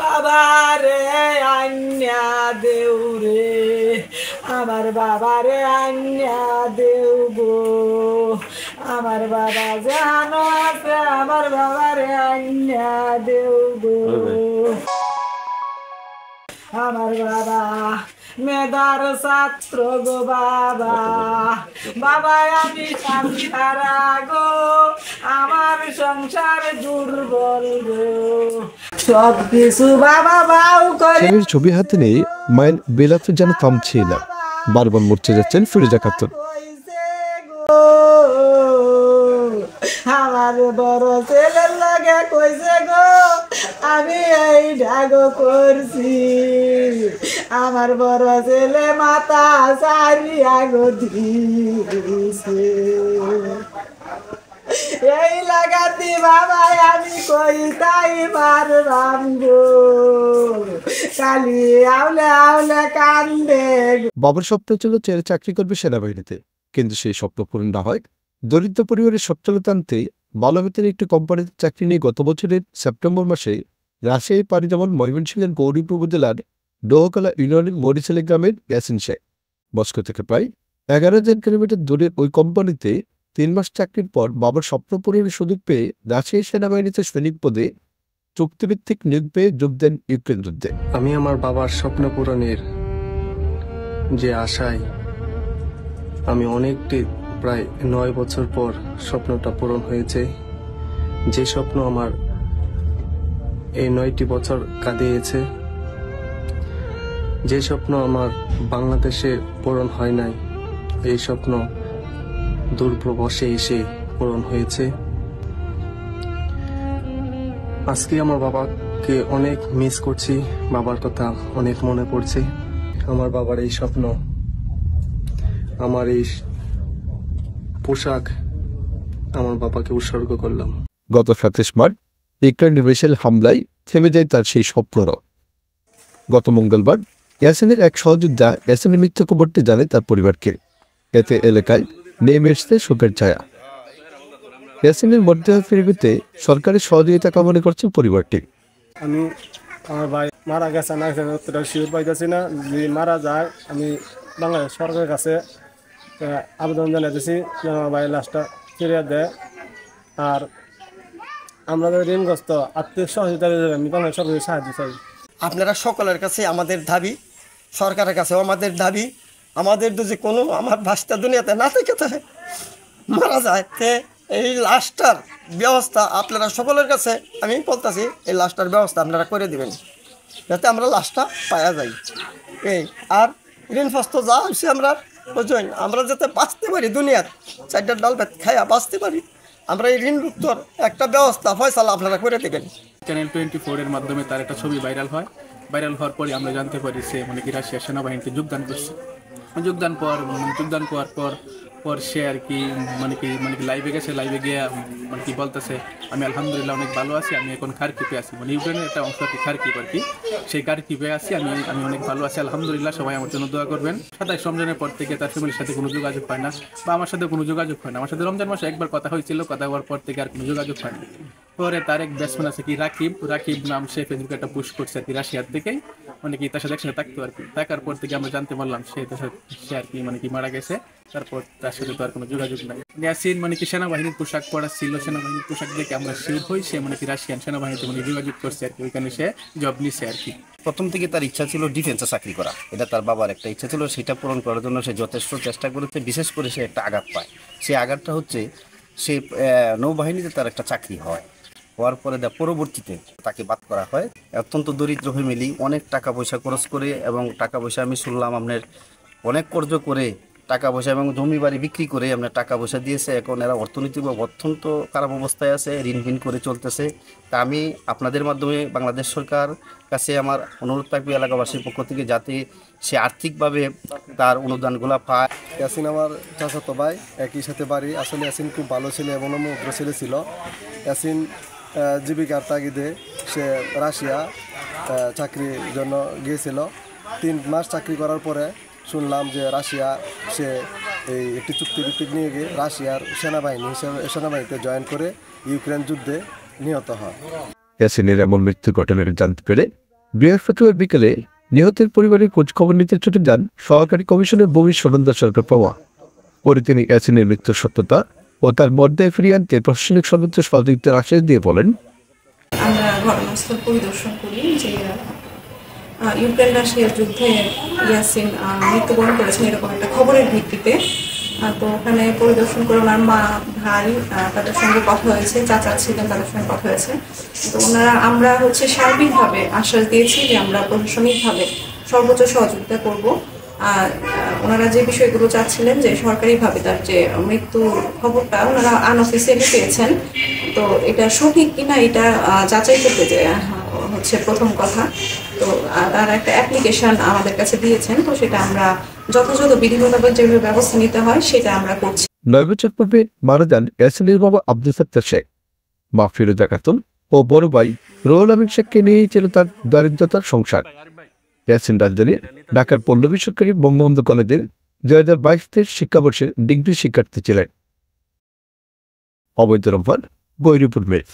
বাবারে আন্যা দেউ রে, আমার বাবারে আন্যা দেউ গো, আমার বাবা জানো আছে, আমার বাবারে আন্যা দেউ গো, আমার বাবা মেধার ছাত্র গো বাবা, বাবা আমি স্বামী হারা গো, আমার সংসার দুর্বল গো, সব কিছু বাবা বাউ করে। ছেলের ছবি হাতে নিয়ে মায়ের বেলাতে যেন থামছে না, বারবার মরতে যাচ্ছেন ফিরোজা খাতুন। আমার বড় ছেলের লাগে কইছে গো আমি এই ডাগো করছি, আমার বড় ছেলে মাথা সারিয়া গো দিছে, এই লাগাতি বাবা আমি কই তাই মারবাম গো, কালি আউলে আউলে কান্দে। বাবার স্বপ্ন ছিল ছেলে চাকরি করবে সেনাবাহিনীতে, কিন্তু সেই স্বপ্ন পূরণ না হয় দরিদ্র পরিবারের সচ্ছলতা আনতে ভালো বেতনের একটি কোম্পানিতে চাকরি নিয়ে গত বছরের সেপ্টেম্বর মাসে রাজশাহী পাড়ি জমান ময়মনসিংহের গৌরীপুর উপজেলার ডোহকলা ইউনিয়নের মরিশালী গ্রামের ইয়াসিন শেখ। মস্কো থেকে প্রায় 11,000 কিলোমিটার দূরের ওই কোম্পানিতে 3 মাস চাকরির পর বাবার স্বপ্ন পূরণের সুযোগ পেয়ে রাজশাহী সেনাবাহিনীতে সৈনিক পদে চুক্তিভিত্তিক নিয়োগ পেয়ে যোগ দেন ইউক্রেন যুদ্ধে। আমি আমার বাবার স্বপ্ন পূরণের যে আশায় আমি অনেকটি প্রায় 9 বছর পর স্বপ্নটা পূরণ হয়েছে, যে স্বপ্ন আমার এই 9টি বছর কাঁদিয়েছে, যে স্বপ্ন আমার বাংলাদেশে পূরণ হয় নাই, এই স্বপ্ন দূরপ্রবাসে এসে পূরণ হয়েছে। আজকে আমার বাবাকে অনেক মিস করছি, বাবার কথা অনেক মনে পড়ছে। আমার বাবার এই স্বপ্ন, আমার এই পোশাক আমার বাবাকে উৎসর্গ করলাম। গত 27 মার্চ ইউক্রেনের মিসাইল হামলায় থেমে যায় তার সেই স্বপ্নরও। গত মঙ্গলবার ইয়াসিনের এক সহযোদ্ধা ইয়াসিনের মৃত্যু খবরটি জানে তার পরিবারকে। এতে এলাকায় নেমে এসেছে শোকের ছায়া। ইয়াসিনের মরদেহ ফিরে পেতে সরকারের সহযোগিতা কামনা করছেন পরিবারটি। আমি আমার ভাই মারা গেছে না অতটা শিওর পাইতেছি না, যদি মারা যায় আমি বাংলাদেশ সরকারের কাছে আবেদন জানাইতেছি যে আমার ভাই লাশটা ফিরিয়ে দেয়। আর আমরা ঋণগ্রস্ত আর্থিক সহযোগিতা আমি বাংলাদেশ সরকারের সাহায্য চাই। আপনারা সকলের কাছে আমাদের দাবি, সরকারের কাছেও আমাদের দাবি, আমাদের যদি কোনো আমার ভাষটা দুনিয়াতে না থেকে মারা যায় তে এই লাশটার ব্যবস্থা আপনারা সকলের কাছে আমি বলতেছি, এই লাশটার ব্যবস্থা আপনারা করে দিবেন যাতে আমরা লাশটা পাওয়া যাই। এই আর ঋণগ্রস্ত যা হচ্ছে আমরা বুঝলেন, আমরা যাতে বাঁচতে পারি, দুনিয়ার 4টা ডাল ভাত খাইয়া বাঁচতে পারি, আমরা এই ঋণ মুক্তর একটা ব্যবস্থা ফয়সালা আপনারা করে দেবেন। চ্যানেল 24 এর মাধ্যমে তার একটা ছবি ভাইরাল হয়। ভাইরাল হওয়ার পরে আমরা জানতে পারি সে কি রাশিয়া সেনাবাহিনীতে যোগদান করছে। যোগদান করার পর সে আর কি লাইভে গেছে। লাইভে গিয়ে বলতেছে আমি আলহামদুলিল্লাহ অনেক ভালো আছি, আমি এখন খারকিপে আছি, ইউক্রেনের একটা অংশ কি খারকিপ আর কি, সেই খারকিপে আছি, আমি অনেক ভালো আছি আলহামদুলিল্লাহ, সবাই আমার জন্য দোয়া করবেন। 27 রমজানের পর থেকে তার ফ্যামিলির সাথে কোনো যোগাযোগ হয় না, বা আমার সাথে কোনো যোগাযোগ হয় না। আমার সাথে রমজান মাসে একবার কথা হয়েছিল, কথা হওয়ার পর থেকে আর কোনো যোগাযোগ হয় না। পরে তার এক ব্যাটসম্যান আছে কি রাকিব নাম, সে ফেসবুকে একটা পোস্ট করছে আর কি রাশিয়ার থেকেই, তার সাথে একসাথে থাকতো আর কি। থাকার পর থেকে আমরা জানতে পারলাম সে আর কি মারা গেছে। তারপর তার সাথে তো আর কোনো যোগাযোগ নাই। ইয়াসিন সেনাবাহিনীর পোশাক পরা ছিল, সেনাবাহিনীর পোশাক দেখে আমরা শিওর হই সে রাশিয়ান সেনাবাহিনীতে যোগাযোগ করছে আর কি, ওইখানে সে জব নিছে আর কি। প্রথম থেকে তার ইচ্ছা ছিল ডিফেন্সে চাকরি করা, এটা তার বাবার একটা ইচ্ছা ছিল, সেটা পূরণ করার জন্য সে যথেষ্ট চেষ্টা করেছে। বিশেষ করে সে একটা আঘাত পায়, সেই আঘাতটা হচ্ছে সে নৌবাহিনীতে তার একটা চাকরি হওয়ার পরে পরবর্তীতে তাকে বাদ করা হয়। অত্যন্ত দরিদ্র ফ্যামিলি, অনেক টাকা পয়সা খরচ করে, এবং টাকা পয়সা আমি শুনলাম আপনার অনেক কর্জ করে টাকা পয়সা এবং জমি বাড়ি বিক্রি করে আপনার টাকা পয়সা দিয়েছে। এখন এরা অর্থনৈতিকভাবে অত্যন্ত খারাপ অবস্থায় আছে, ঋণ করে চলতেছে। তা আমি আপনাদের মাধ্যমে বাংলাদেশ সরকার কাছে আমার অনুরোধ থাকবে এলাকাবাসীর পক্ষ থেকে, যাতে সে আর্থিকভাবে তার অনুদানগুলো পায়। ইয়াসিন আমার চাচাতো ভাই, একই সাথে বাড়ি। আসলে ইয়াসিন খুব ভালো ছেলে এবং উগ্র ছেলে ছিল। ইয়াসিন জীবিকার তাগিদে সে রাশিয়া চাকরির জন্য গিয়েছিল। 3 মাস চাকরি করার পরে শুনলাম যে রাশিয়া সে এই একটি চুক্তিভিত্তিক নিয়ে গিয়ে রাশিয়ার সেনাবাহিনীতে জয়েন করে ইউক্রেন যুদ্ধে নিহত হয়। ইয়াসিনের এমন মৃত্যু ঘটনার জানতে পেরে বৃহস্পতিবার বিকেলে নিহতের পরিবারের খোঁজখবর নিতে ছুটে যান সহকারী কমিশনের ভূমি সনন্দা সরকার পাওয়া। পরে তিনি ইয়াসিনের মৃত্যুর সত্যতা ও তার মর্যাদায় ফিরিয়ে আনতে প্রশাসনিক সর্বোচ্চ সহযোগিতার আশ্বাস দিয়ে বলেন, আমরা ঘটনাস্থল পরিদর্শন করি যে ইউক্রেন রাশিয়ার যুদ্ধে ইয়াসিন মৃত্যুবরণ করেছেন এরকম একটা খবরের ভিত্তিতে। তো ওখানে পরিদর্শন করে ওনার মা, ভাই তাদের সঙ্গে কথা হয়েছে, চাচা ছিলেন তাদের সঙ্গে কথা হয়েছে। তো আমরা সার্বিকভাবে আশ্বাস দিয়েছি যে আমরা প্রশাসনিকভাবে সর্বোচ্চ সহযোগিতা করব। আর ওনারা যে বিষয়গুলো চাচ্ছিলেন যে সরকারিভাবে তার যে মৃত্যু খবরটা ওনারা আনঅফিসিয়ালি পেয়েছেন, তো এটা সঠিক কিনা এটা যাচাই করতে প্রথম কথা। তো তার একটা অ্যাপ্লিকেশন আমাদের কাছে দিয়েছেন, তো সেটা আমরা যথাযথ বিধি মোতাবেক যেভাবে ব্যবস্থা নিতে হয় সেটা আমরা করছি। 9 বছর পূর্বে মারা যান ইয়াসিনের বাবা আব্দুল সত্তার শেখ, মা ফিরোজা খাতুন ও বড় ভাই রুহুল আমিন শেখকে নিয়েই ছিল তার দারিদ্রতার সংসার। ইয়াসিন রাজধানীর ঢাকার পল্লবী সরকারি বঙ্গবন্ধু কলেজের 2022 শিক্ষাবর্ষের ডিগ্রি শিক্ষার্থী ছিলেন। অবৈধ রহমান, গৈরীপুর মেস।